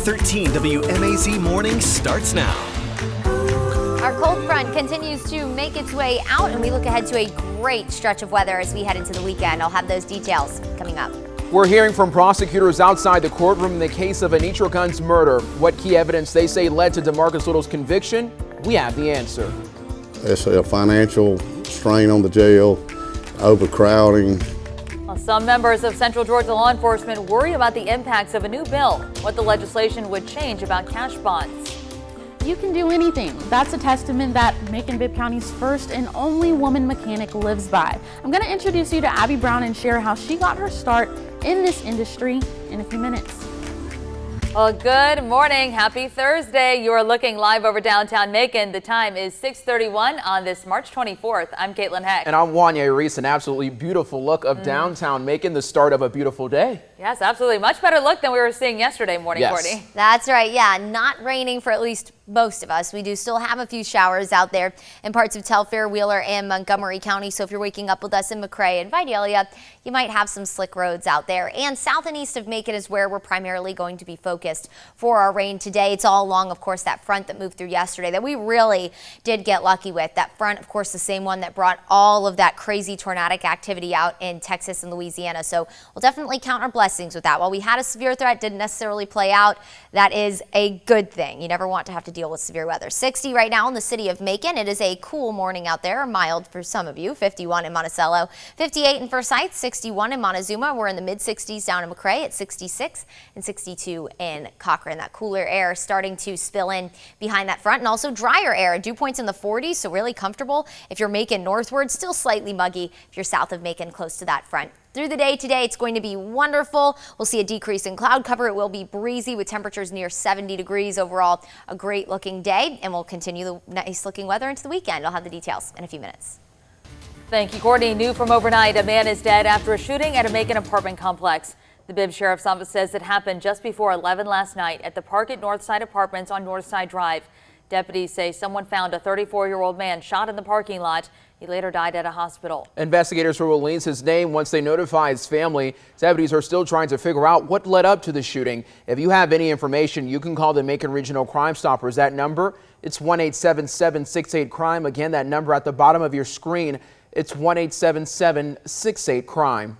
13 WMAZ Morning starts now. Our cold front continues to make its way out, and we look ahead to a great stretch of weather as we head into the weekend. I'll have those details coming up. We're hearing from prosecutors outside the courtroom in the case of Anitra Gunn's murder. What key evidence they say led to DeMarcus Little's conviction? We have the answer. It's a financial strain on the jail, overcrowding. Well, some members of Central Georgia law enforcement worry about the impacts of a new bill, what the legislation would change about cash bonds. You can do anything. That's a testament that Macon-Bibb County's first and only woman mechanic lives by. I'm going to introduce you to Abby Brown and share how she got her start in this industry in a few minutes. Well, good morning. Happy Thursday. You are looking live over downtown Macon. The time is 6:31 on this March 24th. I'm Caitlin Heck. And I'm Wanya Reese. An absolutely beautiful look of downtown Macon, the start of a beautiful day. Yes, absolutely. Much better look than we were seeing yesterday morning, Yes. Courtney. That's right. Yeah, not raining for at least most of us. We do still have a few showers out there in parts of Telfair, Wheeler, and Montgomery County. So if you're waking up with us in McRae and Vidalia, you might have some slick roads out there. And south and east of Macon is where we're primarily going to be focused for our rain today. It's all along, of course, that front that moved through yesterday that we really did get lucky with. That front, of course, the same one that brought all of that crazy tornadic activity out in Texas and Louisiana. So we'll definitely count our blessings with that. While we had a severe threat, didn't necessarily play out. That is a good thing. You never want to have to deal with severe weather. 60 right now in the city of Macon. It is a cool morning out there, mild for some of you. 51 in Monticello, 58 in Forsyth, 61 in Montezuma. We're in the mid 60s down in McRae at 66 and 62 in Cochrane. That cooler air starting to spill in behind that front, and also drier air. Dew points in the 40s, so really comfortable if you're Macon northward. Still slightly muggy if you're south of Macon close to that front. Through the day today, it's going to be wonderful. We'll see a decrease in cloud cover. It will be breezy with temperatures near 70 degrees. Overall, a great looking day, and we'll continue the nice looking weather into the weekend. I'll have the details in a few minutes. Thank you, Courtney. New from overnight, a man is dead after a shooting at a Macon apartment complex. The Bibb Sheriff's Office says it happened just before 11 last night at the Park at Northside Apartments on Northside Drive. Deputies say someone found a 34-year-old man shot in the parking lot. He later died at a hospital. Investigators will release his name once they notify his family. Deputies are still trying to figure out what led up to the shooting. If you have any information, you can call the Macon Regional Crime Stoppers. That number, it's 1-877-68-CRIME. Again, that number at the bottom of your screen, it's 1-877-68-CRIME.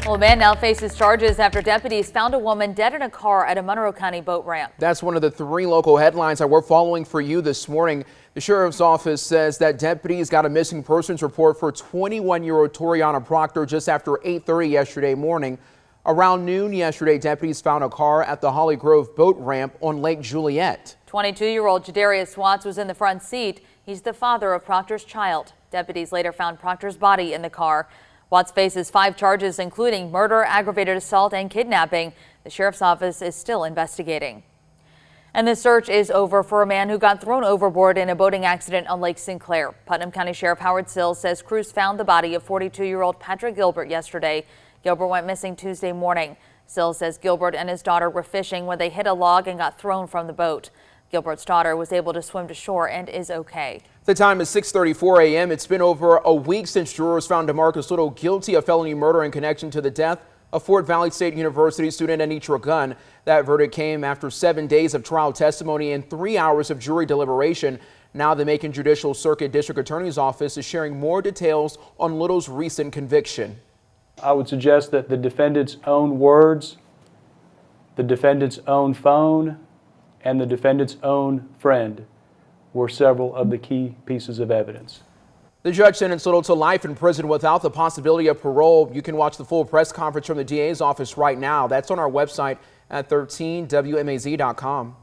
Well, a man now faces charges after deputies found a woman dead in a car at a Monroe County boat ramp. That's one of the 3 local headlines that we're following for you this morning. The sheriff's office says that deputies got a missing persons report for 21-year-old Toriana Proctor just after 8:30 yesterday morning. Around noon yesterday, deputies found a car at the Holly Grove boat ramp on Lake Juliet. 22-year-old Jadarius Watts was in the front seat. He's the father of Proctor's child. Deputies later found Proctor's body in the car. Watts faces 5 charges, including murder, aggravated assault, and kidnapping. The sheriff's office is still investigating. And the search is over for a man who got thrown overboard in a boating accident on Lake Sinclair. Putnam County Sheriff Howard Sills says crews found the body of 42-year-old Patrick Gilbert yesterday. Gilbert went missing Tuesday morning. Sills says Gilbert and his daughter were fishing when they hit a log and got thrown from the boat. Gilbert's daughter was able to swim to shore and is okay. The time is 6:34 a.m. It's been over a week since jurors found DeMarcus Little guilty of felony murder in connection to the death of Fort Valley State University student Anitra Gunn. That verdict came after 7 days of trial testimony and 3 hours of jury deliberation. Now the Macon Judicial Circuit District Attorney's Office is sharing more details on Little's recent conviction. I would suggest that the defendant's own words, the defendant's own phone, and the defendant's own friend were several of the key pieces of evidence. The judge sentenced Little to life in prison without the possibility of parole. You can watch the full press conference from the DA's office right now. That's on our website at 13WMAZ.com.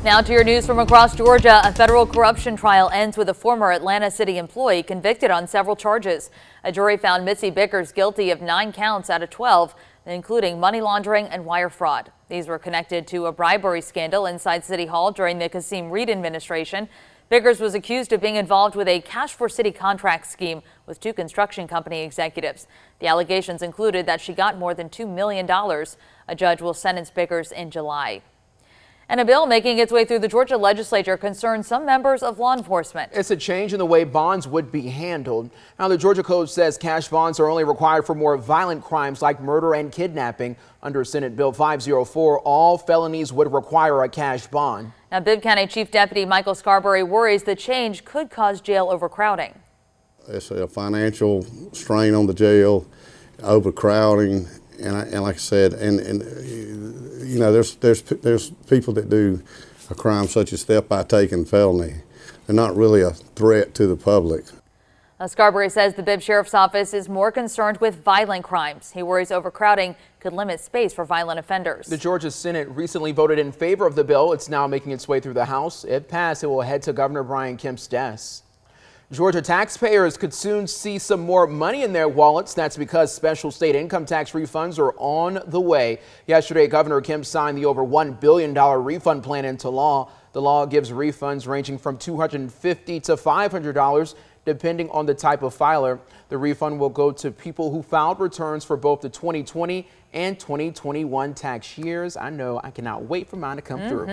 Now to your news from across Georgia. A federal corruption trial ends with a former Atlanta City employee convicted on several charges. A jury found Mitzi Bickers guilty of 9 counts out of 12, including money laundering and wire fraud. These were connected to a bribery scandal inside City Hall during the Kasim Reed administration. Bickers was accused of being involved with a cash for city contract scheme with 2 construction company executives. The allegations included that she got more than $2 million. A judge will sentence Bickers in July. And a bill making its way through the Georgia legislature concerns some members of law enforcement. It's a change in the way bonds would be handled. Now, the Georgia Code says cash bonds are only required for more violent crimes like murder and kidnapping. Under Senate Bill 504, all felonies would require a cash bond. Now, Bibb County Chief Deputy Michael Scarberry worries the change could cause jail overcrowding. It's a financial strain on the jail, overcrowding, and like I said, and you know, there's people that do a crime such as theft by taking felony. They're not really a threat to the public. Scarberry says the Bibb Sheriff's Office is more concerned with violent crimes. He worries overcrowding could limit space for violent offenders. The Georgia Senate recently voted in favor of the bill. It's now making its way through the House. If passed, it will head to Governor Brian Kemp's desk. Georgia taxpayers could soon see some more money in their wallets. That's because special state income tax refunds are on the way. Yesterday, Governor Kemp signed the over $1 billion refund plan into law. The law gives refunds ranging from $250 to $500, depending on the type of filer. The refund will go to people who filed returns for both the 2020 and 2021 tax years. I know, I cannot wait for mine to come through.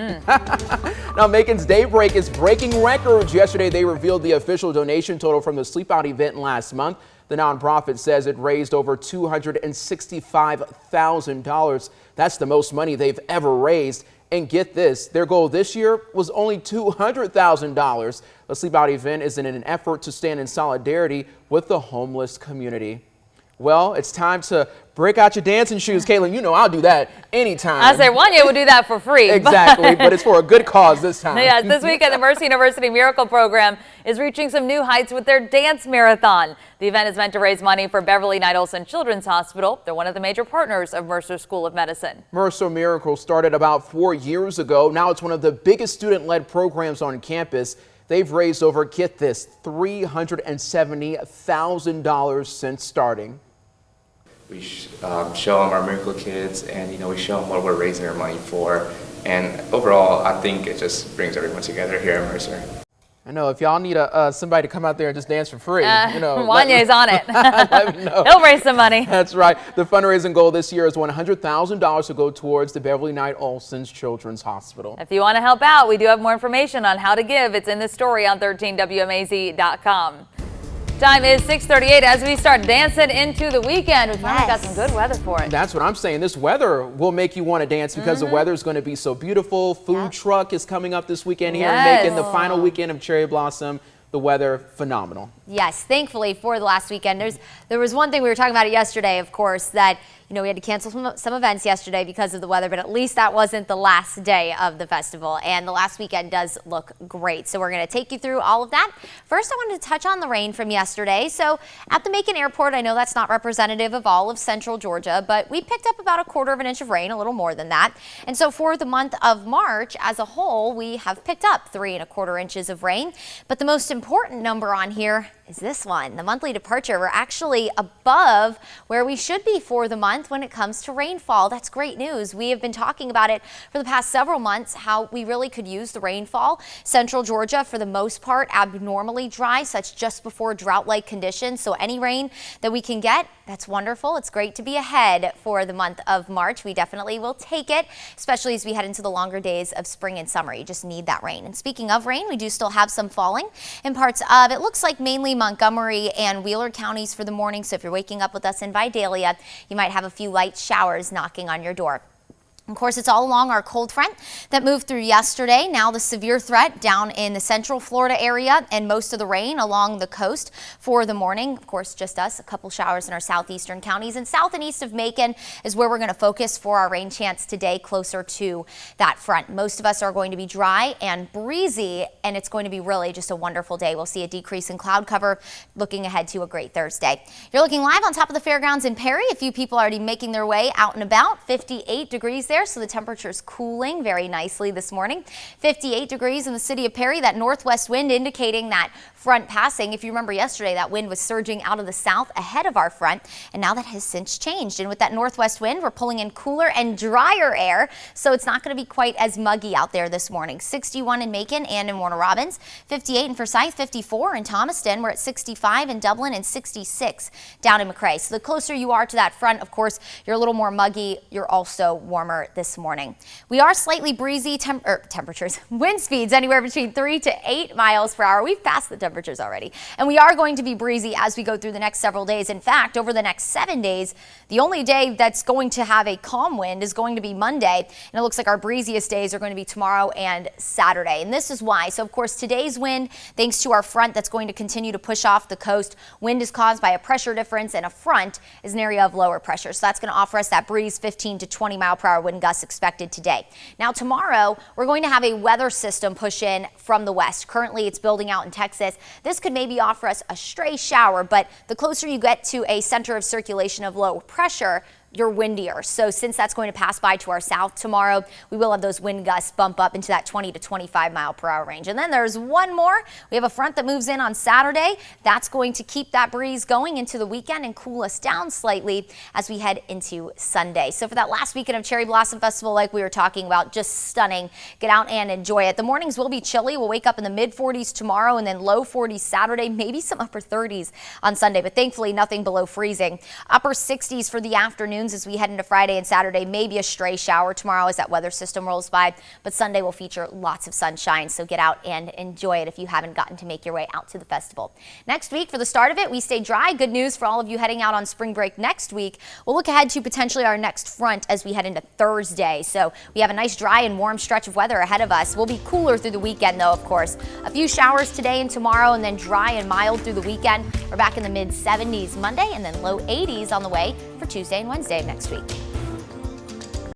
Now, Macon's Daybreak is breaking records. Yesterday, they revealed the official donation total from the Sleep Out event last month. The nonprofit says it raised over $265,000. That's the most money they've ever raised. And get this, their goal this year was only $200,000. The Sleep Out event is in an effort to stand in solidarity with the homeless community. Well, it's time to break out your dancing shoes. Caitlin, you know I'll do that anytime. I say Wanya would do that for free. Exactly, but it's for a good cause this time. Yes, this weekend the Mercer University Miracle Program is reaching some new heights with their dance marathon. The event is meant to raise money for Beverly Knight Olson Children's Hospital. They're one of the major partners of Mercer School of Medicine. Mercer Miracle started about 4 years ago. Now it's one of the biggest student-led programs on campus. They've raised over, get this, $370,000 since starting. We show them our Miracle Kids, and we show them what we're raising our money for. And overall, I think it just brings everyone together here at Mercer. I know, if y'all need somebody to come out there and just dance for free, Wanya's on it. Let me know. He'll raise some money. That's right. The fundraising goal this year is $100,000 to go towards the Beverly Knight Olson Children's Hospital. If you want to help out, we do have more information on how to give. It's in the story on 13WMAZ.com. Time is 6:38 as we start dancing into the weekend. We finally got some good weather for it. That's what I'm saying. This weather will make you want to dance because the weather is going to be so beautiful. Food truck is coming up this weekend here in Macon, the final weekend of Cherry Blossom. The weather, phenomenal. Yes, thankfully for the last weekend. There was one thing we were talking about it yesterday, of course, that we had to cancel some events yesterday because of the weather, but at least that wasn't the last day of the festival. And the last weekend does look great. So we're going to take you through all of that. First, I wanted to touch on the rain from yesterday. So at the Macon airport, I know that's not representative of all of central Georgia, but we picked up about 1/4 inch of rain, a little more than that. And so for the month of March as a whole, we have picked up 3 1/4 inches of rain. But the most important number on here is this one, the monthly departure. We're actually above where we should be for the month when it comes to rainfall. That's great news. We have been talking about it for the past several months, how we really could use the rainfall. Central Georgia, for the most part, abnormally dry, such just before drought-like conditions. So any rain that we can get, that's wonderful. It's great to be ahead for the month of March. We definitely will take it, especially as we head into the longer days of spring and summer. You just need that rain. And speaking of rain, we do still have some falling in parts of, it looks like mainly Montgomery and Wheeler counties for the morning. So if you're waking up with us in Vidalia, you might have a few light showers knocking on your door. Of course, it's all along our cold front that moved through yesterday. Now the severe threat down in the central Florida area and most of the rain along the coast for the morning. Of course, just us, a couple showers in our southeastern counties, and south and east of Macon is where we're going to focus for our rain chance today, closer to that front. Most of us are going to be dry and breezy, and it's going to be really just a wonderful day. We'll see a decrease in cloud cover, looking ahead to a great Thursday. You're looking live on top of the fairgrounds in Perry. A few people already making their way out and about. 58 degrees there. So the temperature is cooling very nicely this morning. 58 degrees in the city of Perry. That northwest wind indicating that front passing. If you remember yesterday, that wind was surging out of the south ahead of our front, and now that has since changed. And with that northwest wind, we're pulling in cooler and drier air, so it's not going to be quite as muggy out there this morning. 61 in Macon and in Warner Robins, 58 in Forsyth, 54 in Thomaston. We're at 65 in Dublin and 66 down in McRae. So the closer you are to that front, of course, you're a little more muggy. You're also warmer start this morning. We are slightly breezy, temperatures, wind speeds anywhere between 3 to 8 miles per hour. We've passed the temperatures already. And we are going to be breezy as we go through the next several days. In fact, over the next 7 days, the only day that's going to have a calm wind is going to be Monday. And it looks like our breeziest days are going to be tomorrow and Saturday. And this is why. So, of course, today's wind, thanks to our front that's going to continue to push off the coast, wind is caused by a pressure difference, and a front is an area of lower pressure. So that's going to offer us that breeze, 15 to 20 mile per hour wind gusts expected today. Now tomorrow, we're going to have a weather system push in from the west. Currently, it's building out in Texas. This could maybe offer us a stray shower, but the closer you get to a center of circulation of low pressure, you're windier. So since that's going to pass by to our south tomorrow, we will have those wind gusts bump up into that 20 to 25 mile per hour range. And then there's one more. We have a front that moves in on Saturday. That's going to keep that breeze going into the weekend and cool us down slightly as we head into Sunday. So for that last weekend of Cherry Blossom Festival, like we were talking about, just stunning. Get out and enjoy it. The mornings will be chilly. We'll wake up in the mid 40s tomorrow and then low 40s Saturday, maybe some upper 30s on Sunday, but thankfully nothing below freezing. Upper 60s for the afternoon as we head into Friday and Saturday. Maybe a stray shower tomorrow as that weather system rolls by, but Sunday will feature lots of sunshine, so get out and enjoy it if you haven't gotten to make your way out to the festival. Next week, for the start of it, we stay dry. Good news for all of you heading out on spring break next week. We'll look ahead to potentially our next front as we head into Thursday, so we have a nice dry and warm stretch of weather ahead of us. We'll be cooler through the weekend though, of course. A few showers today and tomorrow, and then dry and mild through the weekend. We're back in the mid 70s Monday and then low 80s on the way for Tuesday and Wednesday of next week.